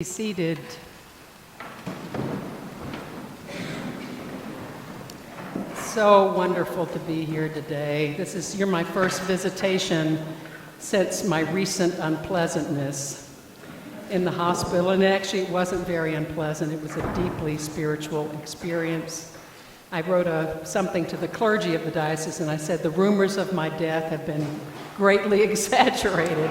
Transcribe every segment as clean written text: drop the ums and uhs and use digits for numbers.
Be seated. So wonderful to be here today. You're my first visitation since my recent unpleasantness in the hospital, and actually it wasn't very unpleasant. It was a deeply spiritual experience. I wrote something to the clergy of the diocese, and I said the rumors of my death have been greatly exaggerated,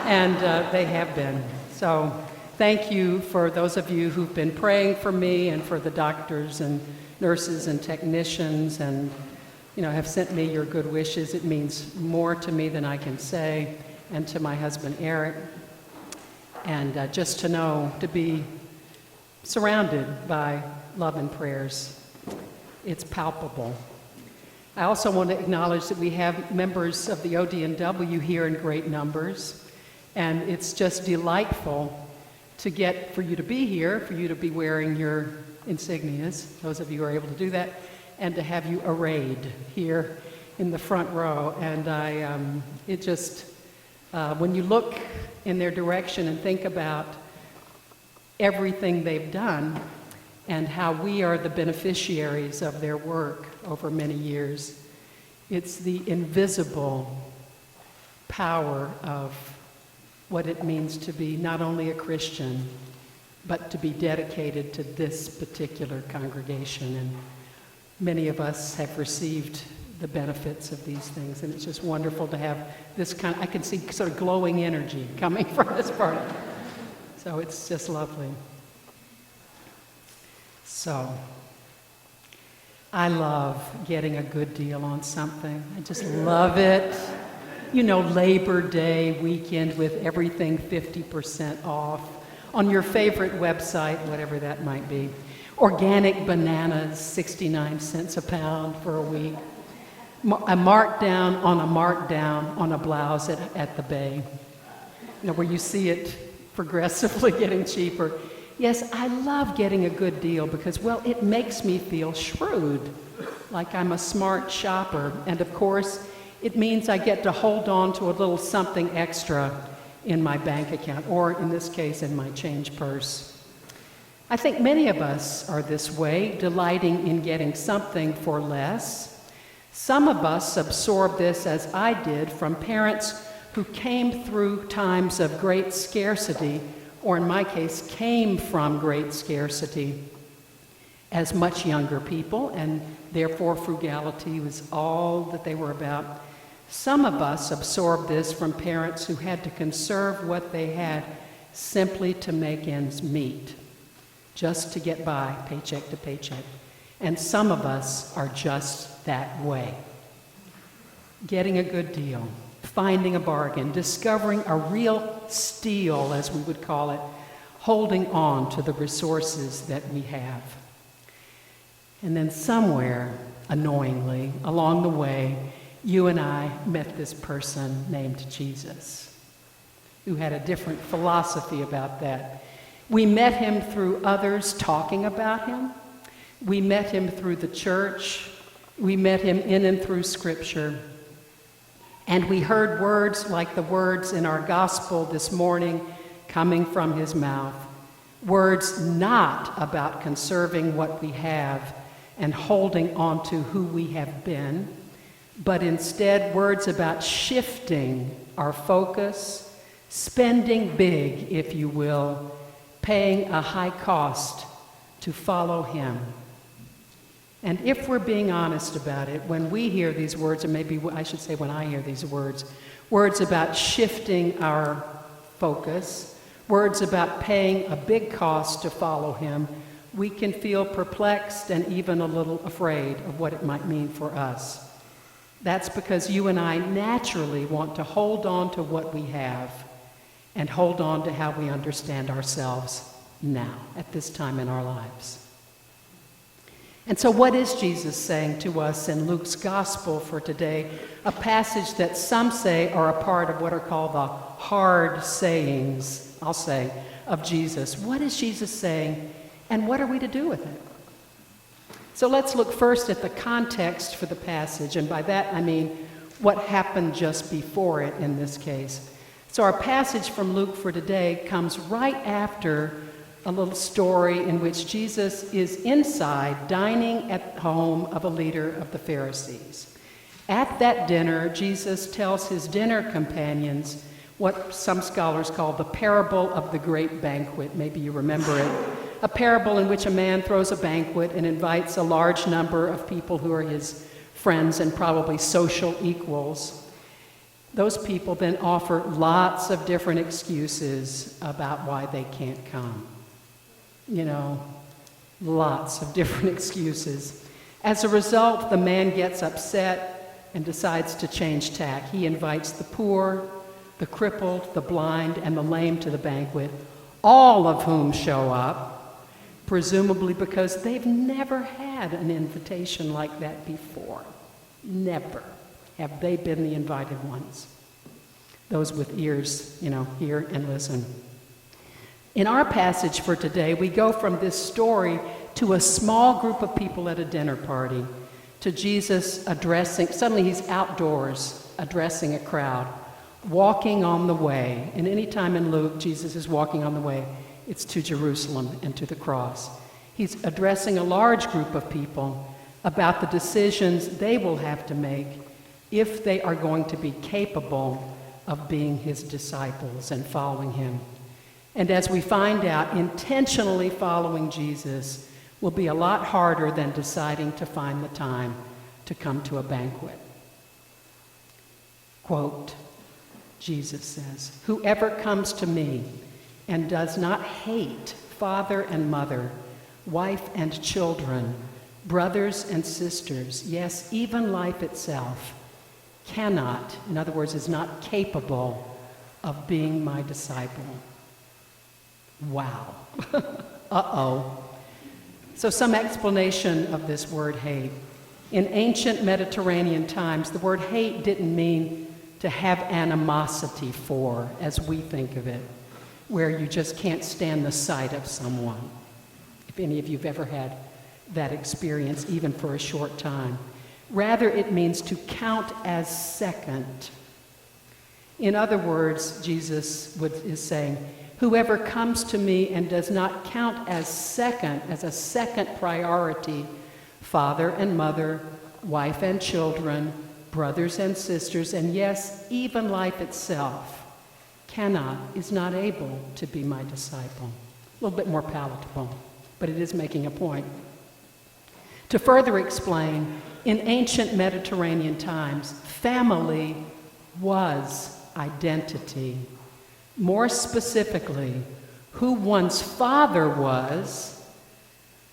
and they have been. So thank you for those of you who've been praying for me and for the doctors and nurses and technicians and, have sent me your good wishes. It means more to me than I can say, and to my husband, Eric. And just to know, to be surrounded by love and prayers, it's palpable. I also want to acknowledge that we have members of the ODNW here in great numbers, and it's just delightful for you to be here, for you to be wearing your insignias, those of you who are able to do that, and to have you arrayed here in the front row. And when you look in their direction and think about everything they've done and how we are the beneficiaries of their work over many years, it's the invisible power of what it means to be not only a Christian, but to be dedicated to this particular congregation. And many of us have received the benefits of these things, and it's just wonderful to have this I can see sort of glowing energy coming from this party. So it's just lovely. So, I love getting a good deal on something. I just love it. Labor Day weekend with everything 50% off on your favorite website, whatever that might be. Organic bananas, 69 cents a pound for a week. A markdown on a blouse at the Bay, where you see it progressively getting cheaper. Yes, I love getting a good deal because, it makes me feel shrewd, like I'm a smart shopper. And of course, it means I get to hold on to a little something extra in my bank account, or in this case, in my change purse. I think many of us are this way, delighting in getting something for less. Some of us absorb this, as I did, from parents who came through times of great scarcity, or in my case, came from great scarcity as much younger people, and therefore frugality was all that they were about. Some of us absorb this from parents who had to conserve what they had simply to make ends meet, just to get by, paycheck to paycheck. And some of us are just that way. Getting a good deal, finding a bargain, discovering a real steal, as we would call it, holding on to the resources that we have. And then somewhere, annoyingly, along the way, you and I met this person named Jesus, who had a different philosophy about that. We met him through others talking about him. We met him through the church. We met him in and through Scripture. And we heard words like the words in our gospel this morning coming from his mouth. Words not about conserving what we have and holding on to who we have been, but instead words about shifting our focus, spending big, if you will, paying a high cost to follow him. And if we're being honest about it, when we hear these words, or maybe I should say when I hear these words about shifting our focus, words about paying a big cost to follow him, we can feel perplexed and even a little afraid of what it might mean for us. That's because you and I naturally want to hold on to what we have and hold on to how we understand ourselves now, at this time in our lives. And so what is Jesus saying to us in Luke's gospel for today? A passage that some say are a part of what are called the hard sayings, I'll say, of Jesus. What is Jesus saying, and what are we to do with it? So let's look first at the context for the passage, and by that I mean what happened just before it in this case. So our passage from Luke for today comes right after a little story in which Jesus is inside dining at home of a leader of the Pharisees. At that dinner, Jesus tells his dinner companions what some scholars call the parable of the great banquet. Maybe you remember it. A parable in which a man throws a banquet and invites a large number of people who are his friends and probably social equals. Those people then offer lots of different excuses about why they can't come. Lots of different excuses. As a result, the man gets upset and decides to change tack. He invites the poor, the crippled, the blind, and the lame to the banquet, all of whom show up, presumably because they've never had an invitation like that before. Never have they been the invited ones. Those with ears, hear and listen. In our passage for today, we go from this story to a small group of people at a dinner party, to Jesus suddenly he's outdoors addressing a crowd, walking on the way. And any time in Luke, Jesus is walking on the way, it's to Jerusalem and to the cross. He's addressing a large group of people about the decisions they will have to make if they are going to be capable of being his disciples and following him. And as we find out, intentionally following Jesus will be a lot harder than deciding to find the time to come to a banquet. Quote, Jesus says, "Whoever comes to me and does not hate father and mother, wife and children, brothers and sisters, yes, even life itself, cannot," in other words, is not capable of being my disciple. Wow. Uh-oh. So some explanation of this word hate. In ancient Mediterranean times, the word hate didn't mean to have animosity for, as we think of it, where you just can't stand the sight of someone. If any of you have ever had that experience, even for a short time. Rather, it means to count as second. In other words, Jesus is saying, whoever comes to me and does not count as a second priority, father and mother, wife and children, brothers and sisters, and yes, even life itself, is not able to be my disciple. A little bit more palatable, but it is making a point. To further explain, in ancient Mediterranean times, family was identity. More specifically, who one's father was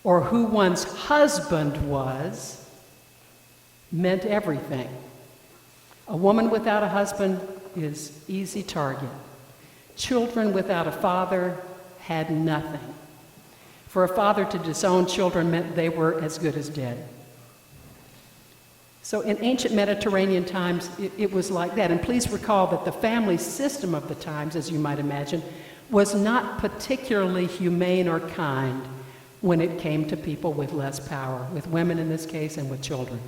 or who one's husband was meant everything. A woman without a husband is easy target. Children without a father had nothing. For a father to disown children meant they were as good as dead. So in ancient Mediterranean times, it was like that. And please recall that the family system of the times, as you might imagine, was not particularly humane or kind when it came to people with less power, with women in this case and with children.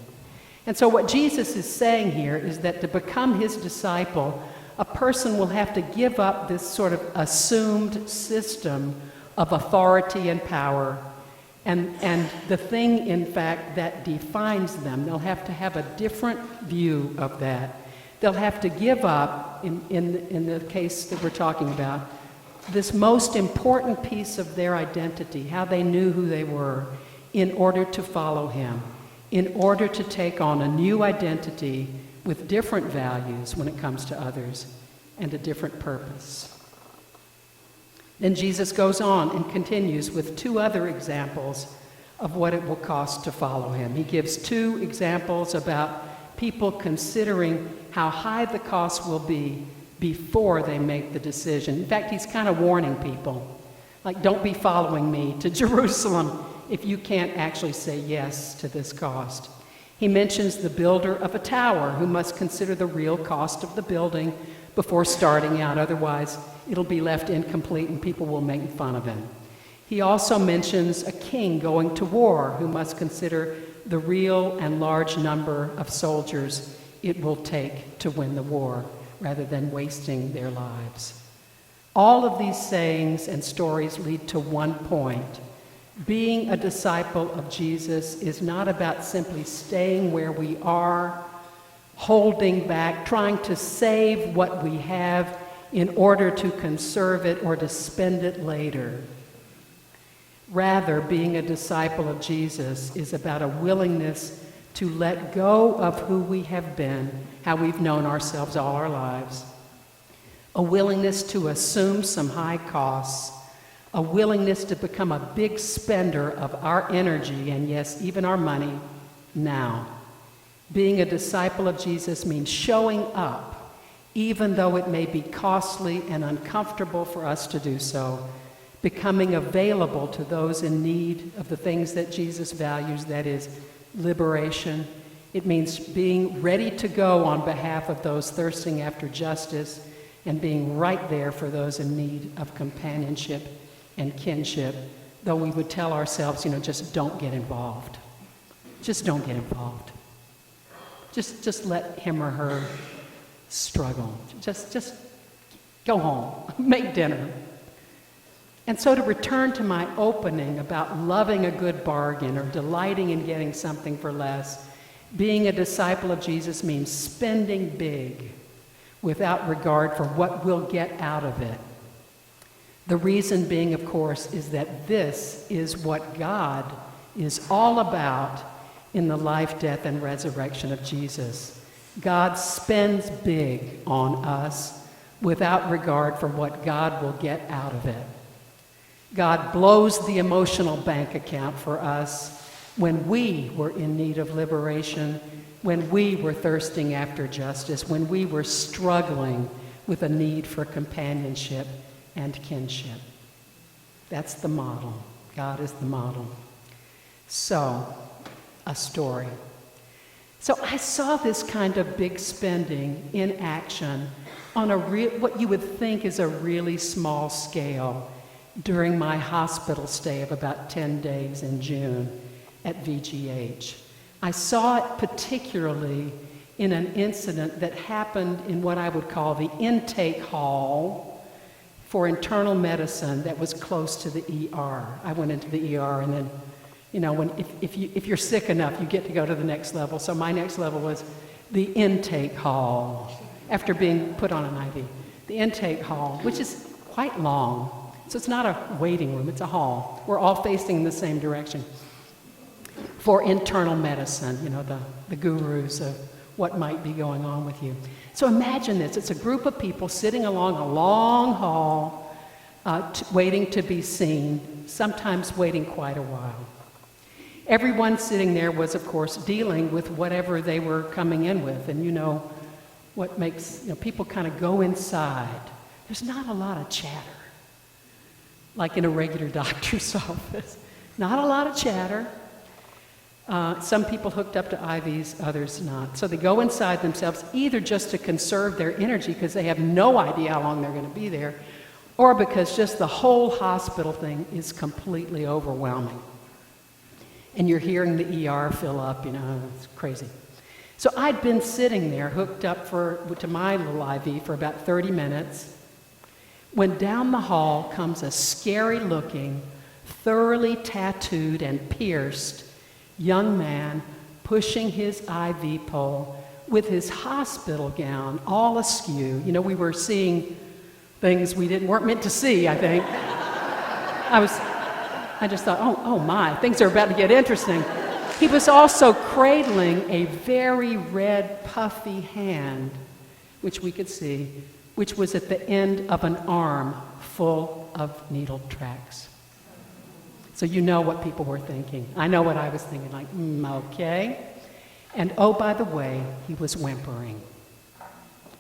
And so what Jesus is saying here is that to become his disciple, a person will have to give up this sort of assumed system of authority and power and the thing, in fact, that defines them. They'll have to have a different view of that. They'll have to give up, in the case that we're talking about, this most important piece of their identity, how they knew who they were, in order to follow him, in order to take on a new identity with different values when it comes to others and a different purpose. Then Jesus goes on and continues with two other examples of what it will cost to follow him. He gives two examples about people considering how high the cost will be before they make the decision. In fact, he's kind of warning people, like, don't be following me to Jerusalem if you can't actually say yes to this cost. He mentions the builder of a tower who must consider the real cost of the building before starting out. Otherwise, it'll be left incomplete and people will make fun of him. He also mentions a king going to war who must consider the real and large number of soldiers it will take to win the war, rather than wasting their lives. All of these sayings and stories lead to one point. Being a disciple of Jesus is not about simply staying where we are, holding back, trying to save what we have in order to conserve it or to spend it later. Rather, being a disciple of Jesus is about a willingness to let go of who we have been, how we've known ourselves all our lives, a willingness to assume some high costs, a willingness to become a big spender of our energy and, yes, even our money now. Being a disciple of Jesus means showing up, even though it may be costly and uncomfortable for us to do so, becoming available to those in need of the things that Jesus values, that is, liberation. It means being ready to go on behalf of those thirsting after justice and being right there for those in need of companionship and kinship, though we would tell ourselves, just don't get involved. Just don't get involved. Just let him or her struggle. Just go home, make dinner. And so to return to my opening about loving a good bargain or delighting in getting something for less, being a disciple of Jesus means spending big without regard for what we'll get out of it. The reason being, of course, is that this is what God is all about in the life, death, and resurrection of Jesus. God spends big on us without regard for what God will get out of it. God blows the emotional bank account for us when we were in need of liberation, when we were thirsting after justice, when we were struggling with a need for companionship and kinship. That's the model. God is the model. So, a story. So I saw this kind of big spending in action on what you would think is a really small scale during my hospital stay of about 10 days in June at VGH. I saw it particularly in an incident that happened in what I would call the intake hall for internal medicine that was close to the ER. I went into the ER, and then, if you're sick enough, you get to go to the next level. So my next level was the intake hall, after being put on an IV. The intake hall, which is quite long. So it's not a waiting room, it's a hall. We're all facing in the same direction. For internal medicine, the gurus of what might be going on with you. So imagine this. It's a group of people sitting along a long hall, waiting to be seen, sometimes waiting quite a while. Everyone sitting there was, of course, dealing with whatever they were coming in with. And what makes people kind of go inside. There's not a lot of chatter, like in a regular doctor's office. Not a lot of chatter. Some people hooked up to IVs, others not. So they go inside themselves, either just to conserve their energy because they have no idea how long they're going to be there, or because just the whole hospital thing is completely overwhelming. And you're hearing the ER fill up, it's crazy. So I'd been sitting there hooked up to my little IV for about 30 minutes when down the hall comes a scary-looking, thoroughly tattooed and pierced young man pushing his IV pole with his hospital gown all askew. We were seeing things we weren't meant to see, I think. I just thought, oh my, things are about to get interesting. He was also cradling a very red, puffy hand, which we could see, which was at the end of an arm full of needle tracks. So you know what people were thinking. I know what I was thinking, like, okay. And oh, by the way, he was whimpering.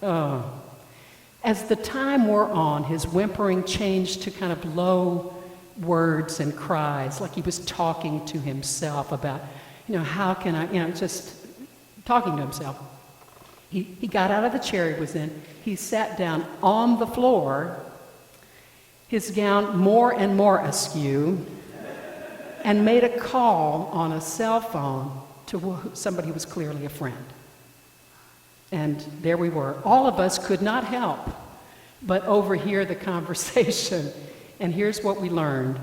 Oh. As the time wore on, his whimpering changed to kind of low words and cries, like he was talking to himself about, how can I, just talking to himself. He got out of the chair he was in. He sat down on the floor, his gown more and more askew, and made a call on a cell phone to somebody who was clearly a friend. And there we were. All of us could not help but overhear the conversation. And here's what we learned,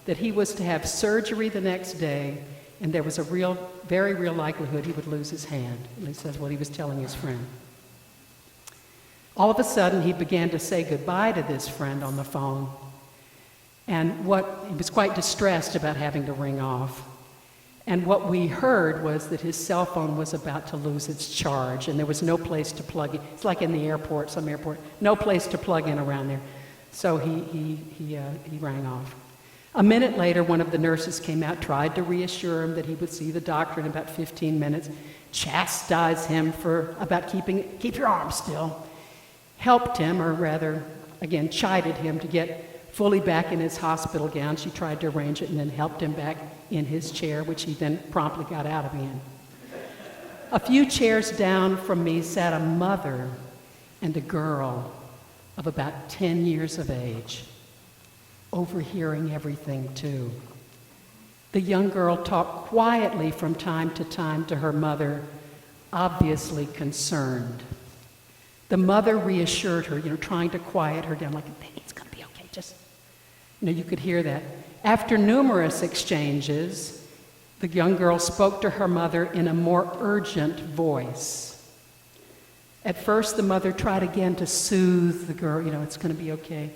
that he was to have surgery the next day, and there was a very real likelihood he would lose his hand. At least that's what he was telling his friend. All of a sudden, he began to say goodbye to this friend on the phone. And he was quite distressed about having to ring off. And what we heard was that his cell phone was about to lose its charge, and there was no place to plug it. It's like in the airport, some airport, no place to plug in around there. So he rang off. A minute later, one of the nurses came out, tried to reassure him that he would see the doctor in about 15 minutes, chastised him for about keep your arm still, helped him, or rather, again, chided him to get fully back in his hospital gown. She tried to arrange it and then helped him back in his chair, which he then promptly got out of in. A few chairs down from me sat a mother and a girl of about 10 years of age, overhearing everything too. The young girl talked quietly from time to time to her mother, obviously concerned. The mother reassured her, trying to quiet her down, like, it's going to be okay, just, you could hear that. After numerous exchanges, the young girl spoke to her mother in a more urgent voice. At first, the mother tried again to soothe the girl, it's going to be okay.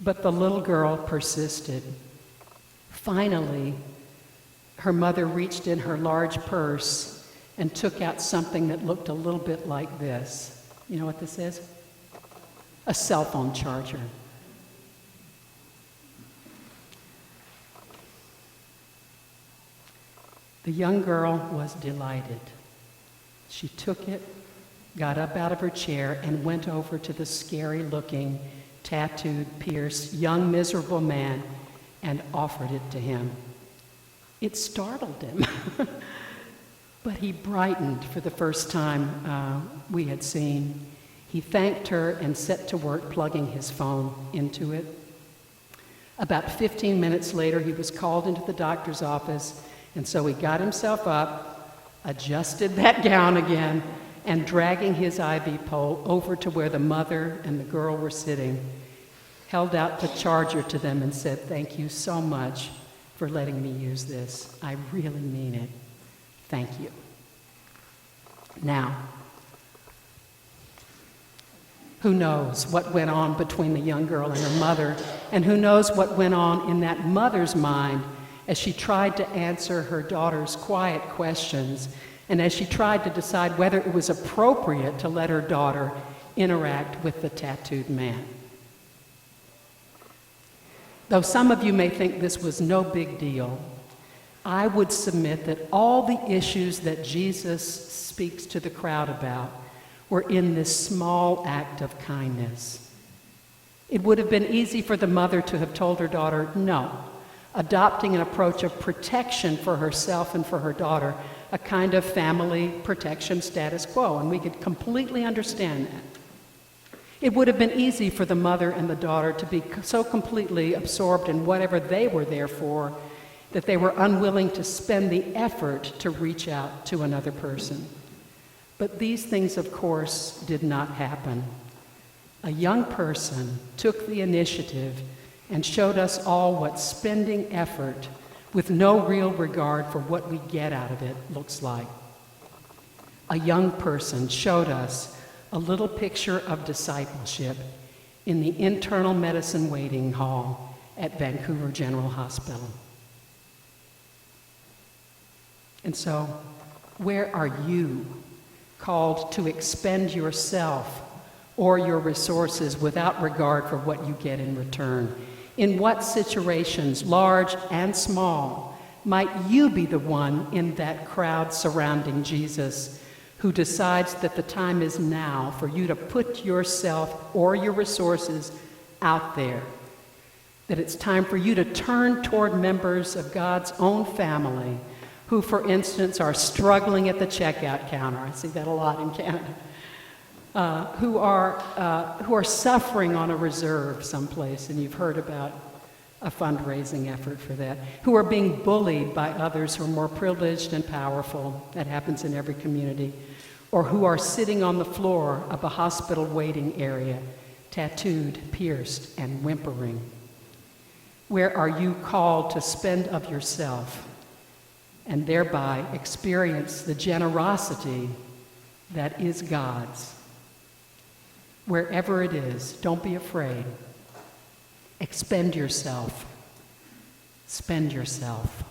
But the little girl persisted. Finally, her mother reached in her large purse and took out something that looked a little bit like this. You know what this is? A cell phone charger. The young girl was delighted. She took it, got up out of her chair, and went over to the scary-looking, tattooed, pierced, young, miserable man and offered it to him. It startled him, but he brightened for the first time we had seen. He thanked her and set to work plugging his phone into it. About 15 minutes later, he was called into the doctor's office, and so he got himself up, adjusted that gown again, and dragging his IV pole over to where the mother and the girl were sitting, held out the charger to them and said, "Thank you so much for letting me use this. I really mean it. Thank you." Now, who knows what went on between the young girl and her mother, and who knows what went on in that mother's mind as she tried to answer her daughter's quiet questions, and as she tried to decide whether it was appropriate to let her daughter interact with the tattooed man. Though some of you may think this was no big deal, I would submit that all the issues that Jesus speaks to the crowd about were in this small act of kindness. It would have been easy for the mother to have told her daughter no, adopting an approach of protection for herself and for her daughter, a kind of family protection status quo, and we could completely understand that. It would have been easy for the mother and the daughter to be so completely absorbed in whatever they were there for that they were unwilling to spend the effort to reach out to another person. But these things, of course, did not happen. A young person took the initiative and showed us all what spending effort with no real regard for what we get out of it looks like. A young person showed us a little picture of discipleship in the internal medicine waiting hall at Vancouver General Hospital. And so, where are you called to expend yourself or your resources without regard for what you get in return? In what situations, large and small, might you be the one in that crowd surrounding Jesus who decides that the time is now for you to put yourself or your resources out there? That it's time for you to turn toward members of God's own family who, for instance, are struggling at the checkout counter. I see that a lot in Canada. Who are suffering on a reserve someplace, and you've heard about a fundraising effort for that. Who are being bullied by others who are more privileged and powerful. That happens in every community. or who are sitting on the floor of a hospital waiting area, tattooed, pierced, and whimpering? Where are you called to spend of yourself and thereby experience the generosity that is God's? Wherever it is, don't be afraid. Expend yourself. Spend yourself.